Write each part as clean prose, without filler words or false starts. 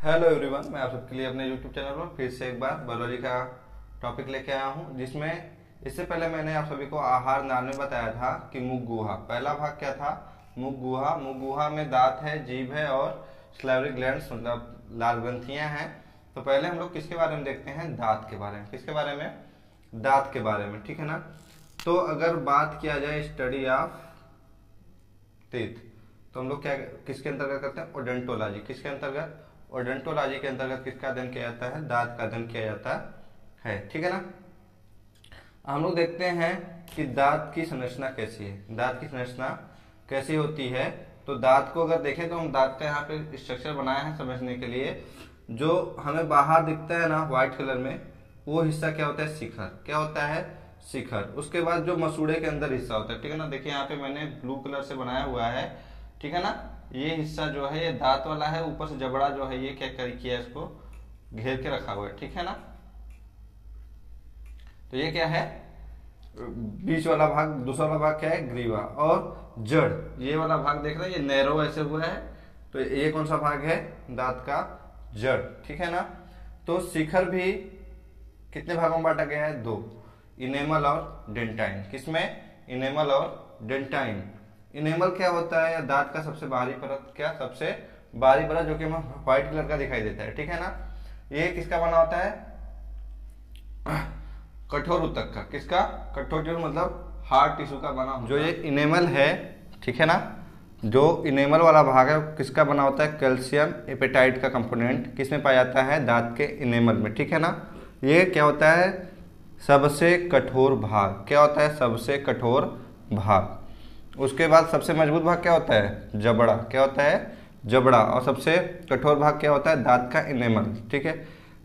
Hello everyone, मैं आप सबके लिए अपने यूट्यूब चैनल पर फिर से एक बार बायोलॉजी का टॉपिक लेके आया हूँ, जिसमें इससे पहले मैंने आप सभी को आहार नाल में बताया था कि मुख गुहा। पहला भाग क्या था? मुख गुहा। मुख गुहा में दांत है, जीभ है और सलाइवरी ग्लैंड्स मतलब लाल ग्रंथियां हैं। तो पहले हम लोग किसके बारे में देखते हैं? दांत के बारे में। किसके बारे में? दांत के बारे में, ठीक है ना। तो अगर बात किया जाए स्टडी ऑफ टीथ, तो हम लोग क्या किसके अंतर्गत करते हैं? ओडेंटोलॉजी। किसके अंतर्गत? ओडेंटोलॉजी के अंतर्गत किसका अध्ययन किया जाता है? दांत का अध्ययन किया जाता है, ठीक है ना। हम लोग देखते हैं कि दांत की संरचना कैसी है। दांत की संरचना कैसी होती है? तो दांत को अगर देखें तो हम दांत का यहाँ पे स्ट्रक्चर बनाए हैं समझने के लिए। जो हमें बाहर दिखता है ना व्हाइट कलर में, वो हिस्सा क्या होता है? शिखर। क्या होता है? शिखर। उसके बाद जो मसूड़े के अंदर हिस्सा होता है, ठीक है ना। देखिए यहाँ पे मैंने ब्लू कलर से बनाया हुआ है, ठीक है ना। ये हिस्सा जो है ये दांत वाला है, ऊपर से जबड़ा जो है ये क्या किया, इसको घेर के रखा हुआ है, ठीक है ना। तो ये क्या है? बीच वाला भाग। दूसरा वाला भाग क्या है? ग्रीवा। और जड़, ये वाला भाग देख रहे हैं, ये नैरो ऐसे हुआ है, तो ये कौन सा भाग है? दांत का जड़, ठीक है ना। तो शिखर भी कितने भागों में बांटा गया है? दो, इनेमल और डेंटाइन। किसमें? इनेमल और डेंटाइन। इनेमल क्या होता है? दांत का सबसे बाहरी परत। क्या? सबसे बाहरी परत, जो कि हमें व्हाइट कलर का दिखाई देता है, ठीक है ना। ये किसका बना होता है? कठोर ऊतक का। किसका? कठोर टिश्यू मतलब हार्ड टिश्यू का बना होता है। जो ये इनेमल है, ठीक है ना, जो इनेमल वाला भाग है किसका बना होता है? कैल्शियम एपेटाइट का कंपोनेंट किसमें पाया जाता है? दांत के इनेमल में, ठीक है ना। ये क्या होता है? सबसे कठोर भाग। क्या होता है? सबसे कठोर भाग। उसके बाद सबसे मजबूत भाग क्या होता है? जबड़ा। क्या होता है? जबड़ा। और सबसे कठोर भाग क्या होता है? दांत का इनेमल, ठीक है।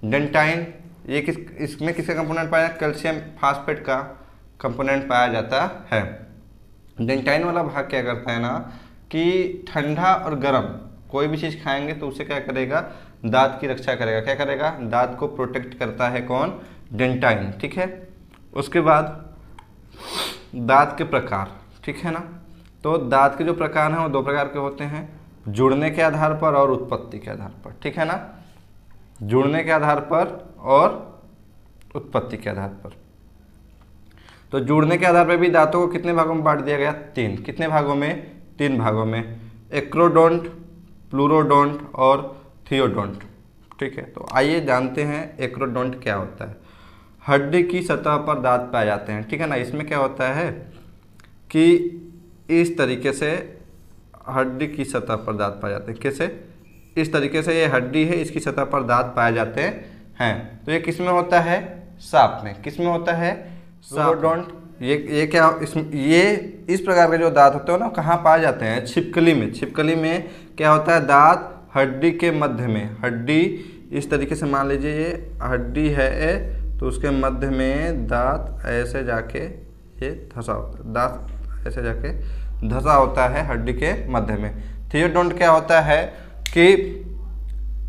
डेंटाइन, ये इसमें किसका कंपोनेंट पाया? कैल्शियम फास्फेट का कंपोनेंट पाया जाता है। डेंटाइन वाला भाग क्या करता है ना कि ठंडा और गर्म कोई भी चीज़ खाएंगे तो उसे क्या करेगा? दांत की रक्षा करेगा। क्या करेगा? दांत को प्रोटेक्ट करता है। कौन? डेंटाइन, ठीक है। उसके बाद दांत के प्रकार, ठीक है ना। तो दांत के जो प्रकार हैं वो दो प्रकार के होते हैं, जुड़ने के आधार पर और उत्पत्ति के आधार पर, ठीक है ना। जुड़ने के आधार पर और उत्पत्ति के आधार पर। तो जुड़ने के आधार पर भी दांतों को कितने भागों में बांट दिया गया? तीन। कितने भागों में? तीन भागों में। एक्रोडोंट, प्लूरोडोंट और थियोडोंट, ठीक है। तो आइए जानते हैं एक्रोडोंट क्या होता है। हड्डी की सतह पर दांत पाए जाते हैं, ठीक है ना। इसमें क्या होता है कि इस तरीके से हड्डी की सतह पर दांत पाए जाते हैं। कैसे? इस तरीके से ये हड्डी है, इसकी सतह पर दांत पाए जाते हैं। तो ये किस में होता है? सांप में। किस में होता है? प्लूरोडोंट। ये क्या ये इस प्रकार के जो दांत होते हैं ना कहाँ पाए जाते हैं? छिपकली में। छिपकली में क्या होता है? दांत हड्डी के मध्य में। हड्डी इस तरीके से मान लीजिए ये हड्डी है, तो उसके मध्य में दांत ऐसे जाके ये धंसा होता है। दांत ऐसे जाके धंसा होता है हड्डी के मध्य में। थियोडोंट क्या होता है कि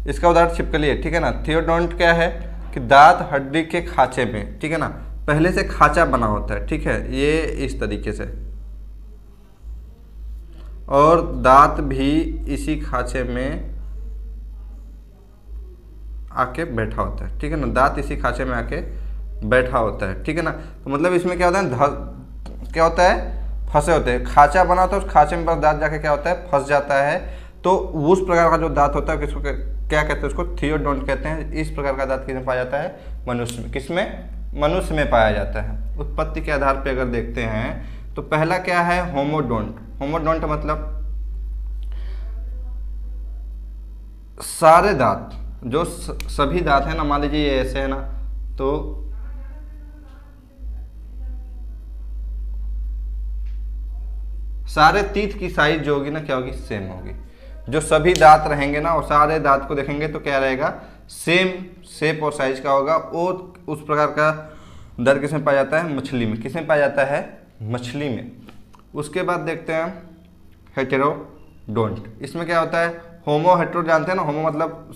इसका उदाहरण छिपकली है, ठीक है ना। थियोडोंट क्या है कि दांत हड्डी के खांचे में, ठीक है ना, पहले से खांचा बना होता है, ठीक है, ये इस तरीके से, और दांत भी इसी खांचे में आके बैठा होता है, ठीक है ना। दांत इसी खांचे में आके बैठा होता है, ठीक है ना। तो मतलब इसमें क्या होता है? क्या होता है? फंसे होते हैं। खांचा बना होता है, उस खांचे में बस दांत जाके क्या होता है? फंस जाता है। तो उस प्रकार का जो दांत होता है किसको क्या कहते हैं? उसको थियोडोंट कहते हैं। इस प्रकार का दांत किसमें पाया जाता है? मनुष्य में। किसमें? मनुष्य में पाया जाता है। उत्पत्ति के आधार पर अगर देखते हैं तो पहला क्या है? होमोडोंट। होमोडोंट मतलब सारे दांत, जो सभी दांत है ना, मान लीजिए ये ऐसे है ना, तो सारे टीथ की साइज जो होगी ना क्या होगी? सेम होगी। जो सभी दांत रहेंगे ना और सारे दांत को देखेंगे तो क्या रहेगा? सेम शेप और साइज का होगा। और उस प्रकार का दांत किसमें पाया जाता है? मछली में। किसमें पाया जाता है? मछली में। उसके बाद देखते हैं हेटेरोडोंट। इसमें क्या होता है? होमो हेटेरो जानते हैं ना। होमो मतलब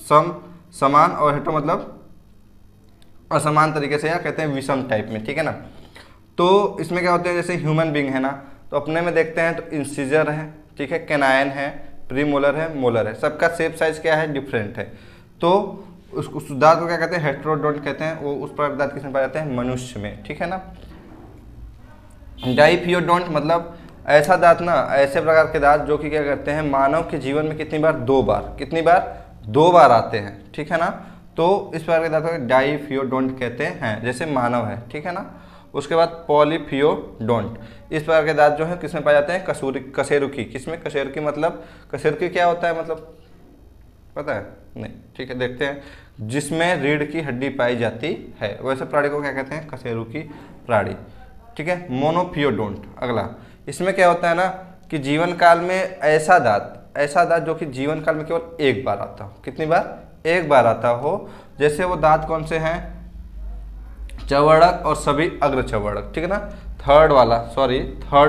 समान, और हेटेरो मतलब असमान तरीके से, या कहते हैं विषम टाइप में, ठीक है ना। तो इसमें क्या होते हैं? जैसे ह्यूमन बींग है ना, तो अपने में देखते हैं तो इंसिजर है, ठीक है, कैनाइन है, प्रीमोलर है, मोलर है, सबका शेप साइज क्या है? डिफरेंट है। तो उस दांत को क्या कहते हैं, हेट्रोडोंट कहते हैं। वो उस प्रकार के दांत किसमें पाए जाते हैं, मनुष्य में, ठीक है ना। डाइफियोडोंट मतलब ऐसा दांत ना, ऐसे प्रकार के दांत जो कि क्या करते हैं, मानव के जीवन में कितनी बार, 2 बार, कितनी बार, 2 बार आते हैं, ठीक है ना। तो इस प्रकार के दांत को डाइफियोडोंट कहते हैं, जैसे मानव है, ठीक है ना। उसके बाद पॉलीफियोडोंट, इस प्रकार के दांत जो है किसमें पाए जाते हैं, कशेरुकी, किसमें, कशेरुकी मतलब, कशेरुकी क्या होता है मतलब पता है नहीं, ठीक है, देखते हैं। जिसमें रीढ़ की हड्डी पाई जाती है, वैसे प्राणी को क्या कहते हैं, कशेरुकी प्राणी, ठीक है। मोनोफियोडोंट अगला, इसमें क्या होता है ना कि जीवन काल में ऐसा दांत जो कि जीवन काल में केवल 1 बार आता हो, कितनी बार, 1 बार आता हो। जैसे वो दांत कौन से हैं, चवर्णक और सभी अग्र चवर्णक, ठीक है ना। थर्ड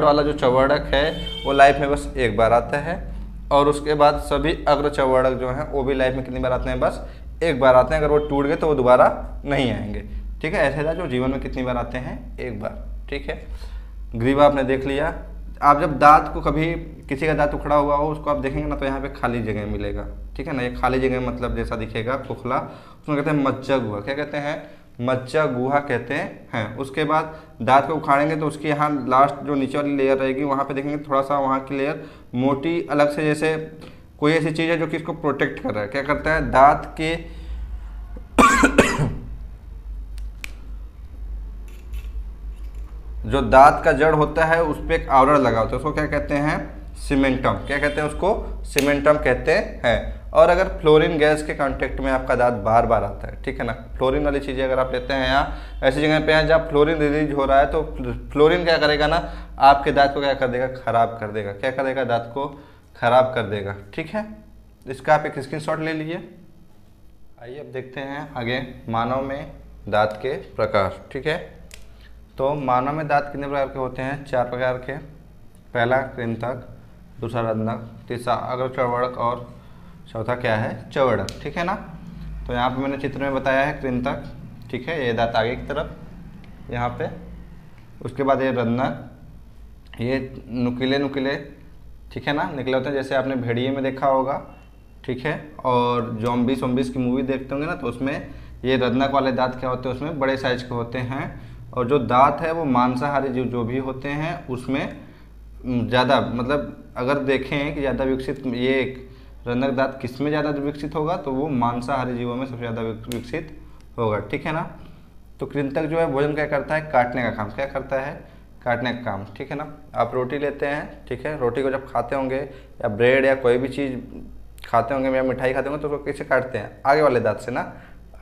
वाला जो चवर्णक है वो लाइफ में बस 1 बार आता है, और उसके बाद सभी अग्र चवर्णक जो हैं वो भी लाइफ में कितनी बार आते हैं, बस 1 बार आते हैं। अगर वो टूट गए तो वो दोबारा नहीं आएंगे, ठीक है। ऐसे दांत जो जीवन में कितनी बार आते हैं, 1 बार, ठीक है। ग्रीवा आपने देख लिया। आप जब दांत को कभी किसी का दांत उखड़ा हुआ हो उसको आप देखेंगे ना तो यहाँ पे खाली जगह मिलेगा, ठीक है ना। ये खाली जगह मतलब जैसा दिखेगा खोखला, उसमें कहते हैं मज्जा गुहा, क्या कहते हैं, मज्जा गुहा कहते हैं। उसके बाद दांत को उखाड़ेंगे तो उसकी यहाँ लास्ट जो नीचे वाली लेयर रहेगी वहाँ पे देखेंगे थोड़ा सा वहाँ की लेयर मोटी अलग से, जैसे कोई ऐसी चीज़ है जो कि इसको प्रोटेक्ट कर रहा है। क्या करता है, दांत के जो दांत का जड़ होता है उस पर एक आवरण लगा होता है, उसको क्या कहते हैं, सीमेंटम, क्या कहते हैं उसको, सीमेंटम कहते हैं। और अगर फ्लोरीन गैस के कांटेक्ट में आपका दांत बार बार आता है, ठीक है ना, फ्लोरीन वाली चीज़ें अगर आप लेते हैं यहाँ ऐसी जगह पे हैं जहाँ फ्लोरीन रिलीज हो रहा है, तो फ्लोरीन क्या करेगा ना, आपके दांत को क्या कर देगा, खराब कर देगा। क्या करेगा, दांत को खराब कर देगा, ठीक है। इसका आप एक स्क्रीनशॉट ले लीजिए। आइए अब देखते हैं आगे मानव में दांत के प्रकार, ठीक है। तो मानव में दांत कितने प्रकार के होते हैं, 4 प्रकार के। पहला कृंतक, दूसरा रंध्रक, तीसरा अग्रचर्वणक और चौथा क्या है, चवर्णक, ठीक है ना। तो यहाँ पे मैंने चित्र में बताया है कृंतक, ठीक है, ये दांत आगे की तरफ यहाँ पे। उसके बाद ये रंध्रक, ये नुकीले, ठीक है ना, निकले होते हैं, जैसे आपने भेड़िए में देखा होगा, ठीक है। और ज़ॉम्बीज़ की मूवी देखते होंगे ना तो उसमें ये रंध्रक वाले दांत क्या होते हैं, उसमें बड़े साइज के होते हैं। और जो दांत है वो मांसाहारी जीव जो भी होते हैं उसमें ज़्यादा, मतलब अगर देखें कि ज़्यादा विकसित ये रंध्रक दांत किस में ज़्यादा विकसित होगा, तो वो मांसाहारी जीवों में सबसे ज़्यादा विकसित होगा, ठीक है ना। तो कृंतक जो है भोजन क्या करता है, काटने का काम, क्या करता है, काटने का काम, ठीक है ना। आप रोटी लेते हैं, ठीक है, रोटी को जब खाते होंगे या ब्रेड या कोई भी चीज़ खाते होंगे या मिठाई खाते होंगे तो उसको कैसे काटते हैं, आगे वाले दांत से ना,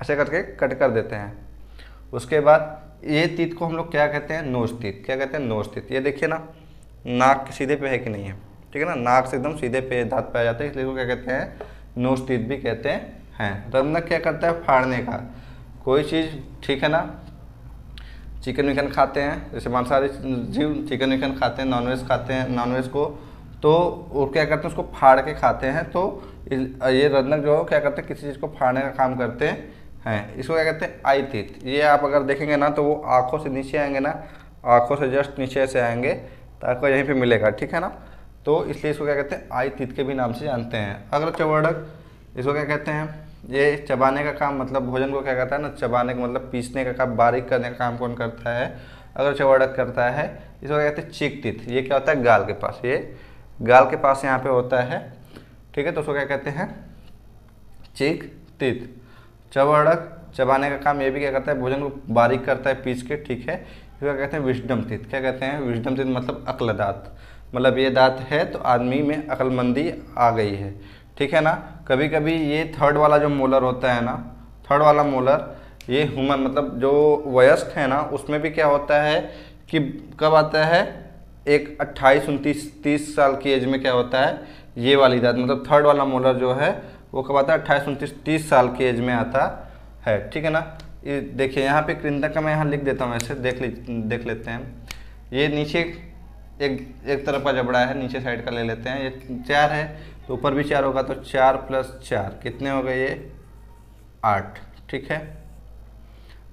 ऐसे करके कट कर देते हैं। उसके बाद ये तीत को हम लोग क्या कहते हैं, नोज तीत, क्या कहते हैं, नोज तीत। ये देखिए ना, नाक सीधे पे है कि नहीं है, ठीक है ना, नाक से एकदम सीधे पे दांत पाए जाते हैं, इसलिए वो क्या कहते हैं, नोज तीत भी कहते हैं। रंध्रक क्या करता है, फाड़ने का, कोई चीज़, ठीक है ना, चिकन विकन खाते हैं, जैसे मांसाहारी जीव चिकन विकन खाते हैं, नॉनवेज खाते हैं, नॉनवेज को तो वो क्या करते हैं, उसको फाड़ के खाते हैं। तो ये रंध्रक जो है क्या करते हैं, किसी चीज़ को फाड़ने का काम करते हैं। इसको क्या कहते हैं, आई तीत। ये आप अगर देखेंगे ना तो वो आँखों से नीचे आएंगे ना, आँखों से जस्ट नीचे से आएंगे तो आपको यहीं पे मिलेगा, ठीक है ना। तो इसलिए इसको क्या कहते हैं, आई तीत के भी नाम से जानते हैं। अग्रचर्वणक, इसको क्या कहते हैं, ये चबाने का काम, मतलब भोजन को क्या करता है ना, चबाने का मतलब पीसने का काम, बारीक करने का काम कौन करता है, अग्रचर्वणक करता है। इसको क्या कहते हैं, चीक तीत। ये क्या होता है, गाल के पास, ये गाल के पास यहाँ पे होता है, ठीक है। तो उसको क्या कहते हैं, चीक तीत। चवर्णक चबाने का काम ये भी क्या करता है, भोजन को बारीक करता है पीस के, ठीक है। इसको क्या कहते हैं, विजडम तीत। क्या कहते हैं, विजडम तीत मतलब अक्ल दांत, मतलब ये दांत है तो आदमी में अक्लमंदी आ गई है, ठीक है ना। कभी कभी ये थर्ड वाला जो मोलर होता है ना, थर्ड वाला मोलर, ये ह्यूमन मतलब जो वयस्क है ना उसमें भी क्या होता है कि कब आता है, एक 28, 29, 30 साल की एज में क्या होता है, ये वाली दांत मतलब थर्ड वाला मोलर जो है वो कब आता है, 28, 29, 30 साल की एज में आता है, ठीक है ना। ये देखिए यहाँ पे कृंतक का मैं यहाँ लिख देता हूँ, ऐसे देख लेते हैं। ये नीचे एक तरफ का जबड़ा है, नीचे साइड का ले लेते हैं। ये 4 है तो ऊपर भी 4 होगा, तो 4 + 4 कितने हो गए, ये 8, ठीक है।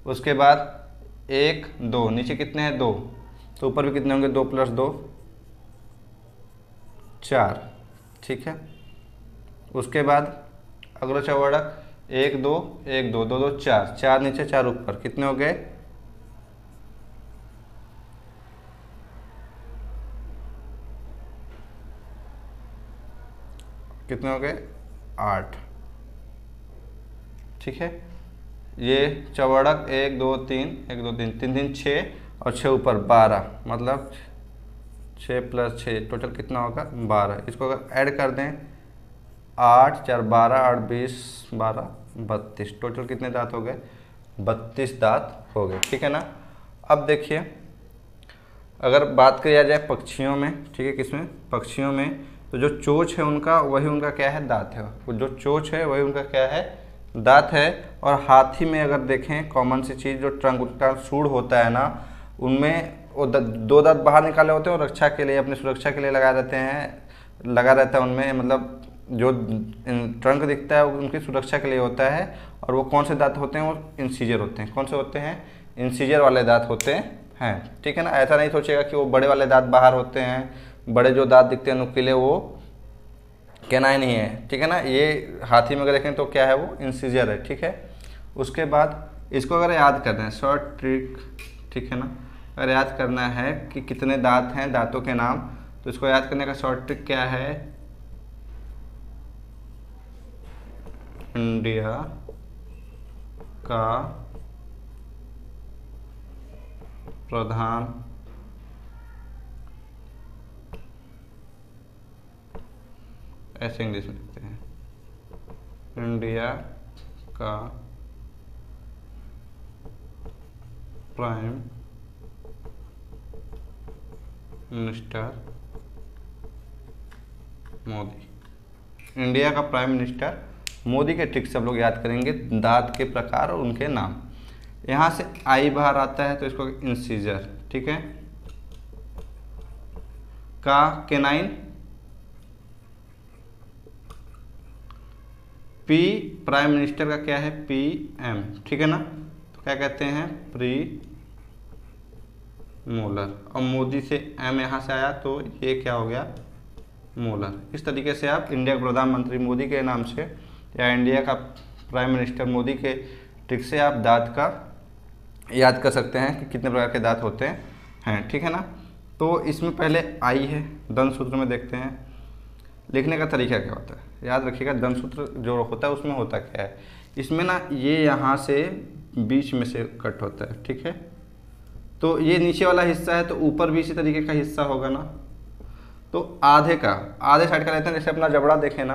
उसके बाद 1, 2, नीचे कितने हैं, 2, तो ऊपर भी कितने होंगे, 2 + 2 4, ठीक है। उसके बाद अग्रचर्वणक, 1 2 1 2 2 2 4, 4 नीचे 4 ऊपर, कितने हो गए? कितने हो गए? 8। ठीक है, ये चौड़क 1 2 3 1 2 3 3 3 6 और 6 ऊपर 12, मतलब 6 + 6 टोटल कितना होगा? 12। इसको अगर ऐड कर दें 8 4 12 8 20 12 32, टोटल कितने दांत हो गए? 32 दांत हो गए। ठीक है ना। अब देखिए अगर बात किया जाए पक्षियों में, ठीक है, किसमें? पक्षियों में, तो जो चोंच है उनका, वही उनका क्या है? दांत है। वो जो चोंच है वही उनका क्या है? दांत है। और हाथी में अगर देखें कॉमन सी चीज़, जो ट्रंक उनका सूंड होता है ना, उनमें वो 2 दांत बाहर निकाले होते हैं और रक्षा के लिए, अपनी सुरक्षा के लिए लगा रहते हैं, लगा रहता है उनमें, मतलब जो ट्रंक दिखता है उनकी सुरक्षा के लिए होता है। और वो कौन से दांत होते हैं? वो इंसीजर होते हैं। कौन से होते हैं? इंसीजर वाले दांत होते हैं। ठीक है ना। ऐसा नहीं सोचेगा कि वो बड़े वाले दांत बाहर होते हैं, बड़े जो दांत दिखते हैं नुकीले, वो कैनाइन ही है। ठीक है ना। ये हाथी में अगर देखें तो क्या है? वो इंसीजर है। ठीक है। उसके बाद इसको अगर याद करना है, शॉर्ट ट्रिक, ठीक है ना, अगर याद करना है कि कितने दांत हैं, दांतों के नाम, तो इसको याद करने का शॉर्ट ट्रिक क्या है? इंडिया का प्रधान ऐसे इंग्लिश में लिखते हैं, इंडिया का प्राइम मिनिस्टर मोदी। इंडिया का प्राइम मिनिस्टर मोदी के ट्रिक से हम लोग याद करेंगे दांत के प्रकार और उनके नाम। यहाँ से आई बाहर आता है तो इसको इंसीजर, ठीक है, का केनाइन, पी प्राइम मिनिस्टर का क्या है? PM, ठीक है ना, तो क्या कहते हैं? Pre molar. और मोदी से M यहाँ से आया तो ये क्या हो गया? मोलर। इस तरीके से आप इंडिया के प्रधानमंत्री मोदी के नाम से या इंडिया का प्राइम मिनिस्टर मोदी के ट्रिक से आप दांत का याद कर सकते हैं कि कितने प्रकार के दांत होते हैं। ठीक है ना। तो इसमें पहले आई है, दंत सूत्र में देखते हैं लिखने का तरीका क्या होता है। याद रखिएगा दंत सूत्र जो होता है उसमें होता क्या है, इसमें ना ये यहाँ से बीच में से कट होता है। ठीक है, तो ये नीचे वाला हिस्सा है तो ऊपर भी इसी तरीके का हिस्सा होगा ना, तो आधे साइड का लेते हैं। जैसे अपना जबड़ा देखें ना,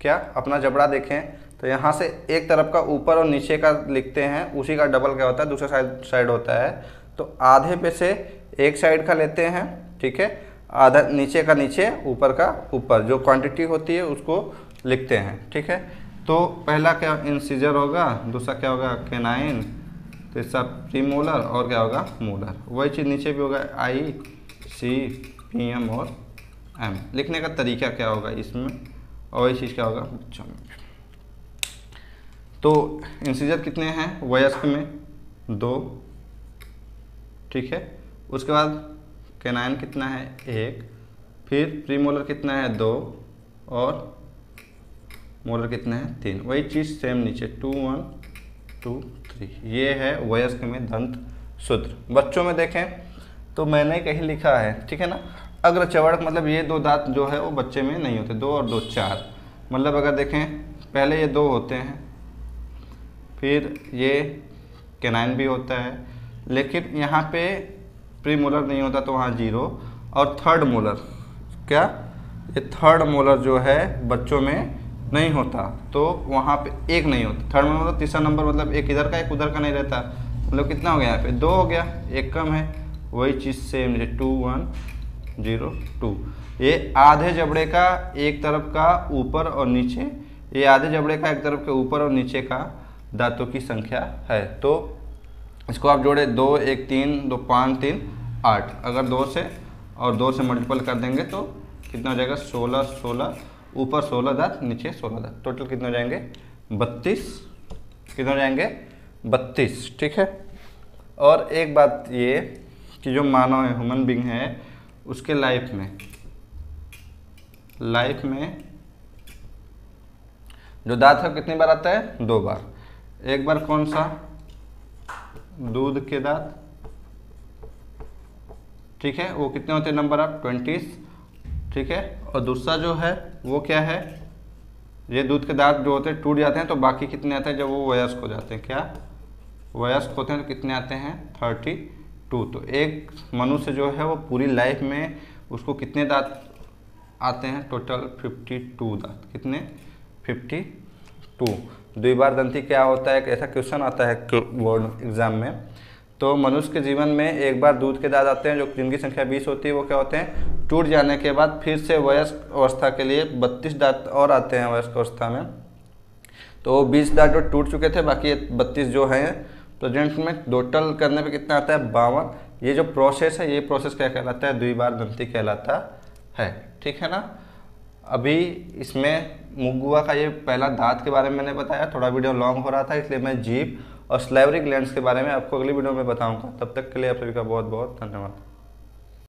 क्या अपना जबड़ा देखें तो यहाँ से एक तरफ का ऊपर और नीचे का लिखते हैं, उसी का डबल क्या होता है? दूसरा साइड होता है। तो आधे पे से एक साइड का लेते हैं, ठीक है, आधा नीचे का नीचे, ऊपर का ऊपर, जो क्वांटिटी होती है उसको लिखते हैं। ठीक है, तो पहला क्या? इंसीजर होगा, दूसरा क्या होगा? केनाइन, तीसरा प्रीमोलर, और क्या होगा? मोलर। वही चीज़ नीचे भी होगा, IC PM और M। लिखने का तरीका क्या होगा इसमें, और वही चीज़ क्या होगा बच्चों में। तो इंसीजर कितने हैं वयस्क में? 2, ठीक है। उसके बाद केनाइन कितना है? 1। फिर प्रीमोलर कितना है? 2, और मोलर कितना है? 3। वही चीज़ सेम नीचे 2 1 2 3। ये है वयस्क में दंत सूत्र। बच्चों में देखें तो मैंने कहीं लिखा है, ठीक है ना, अग्र चवड़क, मतलब ये 2 दांत जो है वो बच्चे में नहीं होते, 2 और 2 4। मतलब अगर देखें पहले ये 2 होते हैं, फिर ये केनाइन भी होता है, लेकिन यहाँ पे प्रीमोलर नहीं होता तो वहाँ 0। और थर्ड मोलर, क्या ये थर्ड मोलर जो है बच्चों में नहीं होता, तो वहाँ पे 1 नहीं होता। थर्ड मोलर मतलब तीसरा नंबर, मतलब एक इधर का एक उधर का नहीं रहता। मतलब कितना हो गया? यहाँ पे 2 हो गया, 1 कम है। वही चीज़ सेम 2 1 0 2। ये आधे जबड़े का एक तरफ का ऊपर और नीचे, ये आधे जबड़े का एक तरफ के ऊपर और नीचे का दांतों की संख्या है। तो इसको आप जोड़े 2 1 3 2 5 3 8। अगर 2 से मल्टीपल कर देंगे तो कितना हो जाएगा? 16 16, ऊपर 16 दांत, नीचे 16 दांत, टोटल कितने हो जाएंगे? 32। कितने हो जाएंगे? 32। ठीक है। और एक बात ये कि जो मानव है, ह्यूमन बीइंग है, उसके लाइफ में जो दांत है कितनी बार आता है? 2 बार। एक बार कौन सा? दूध के दांत, ठीक है, वो कितने होते हैं नंबर ऑफ 20, ठीक है। और दूसरा जो है वो क्या है? ये दूध के दांत जो होते हैं टूट जाते हैं तो बाकी कितने आते हैं जब वो वयस्क हो जाते हैं? क्या वयस्क होते हैं तो कितने आते हैं? 32। तो एक मनुष्य जो है वो पूरी लाइफ में उसको कितने दांत आते हैं? टोटल 52 दांत। कितने? 52। द्विबार दंती क्या होता है? एक ऐसा क्वेश्चन आता है बोर्ड एग्जाम में। तो मनुष्य के जीवन में एक बार दूध के दांत आते हैं जो जिनकी संख्या 20 होती है, वो क्या होते हैं? टूट जाने के बाद फिर से वयस्क अवस्था के लिए 32 दांत और आते हैं वयस्क अवस्था में। तो 20 दांत जो टूट चुके थे, बाकी 32 जो हैं प्रेजेंट में, टोटल करने पे कितना आता है? 52। ये जो प्रोसेस है, ये प्रोसेस क्या कहलाता है? द्विबार दंती कहलाता है, ठीक है ना। अभी इसमें मुगुआ का ये पहला दांत के बारे में मैंने बताया, थोड़ा वीडियो लॉन्ग हो रहा था इसलिए मैं जीभ और सलाइवरी ग्लैंड्स के बारे में आपको अगली वीडियो में बताऊंगा। तब तक के लिए आप सभी का बहुत बहुत धन्यवाद।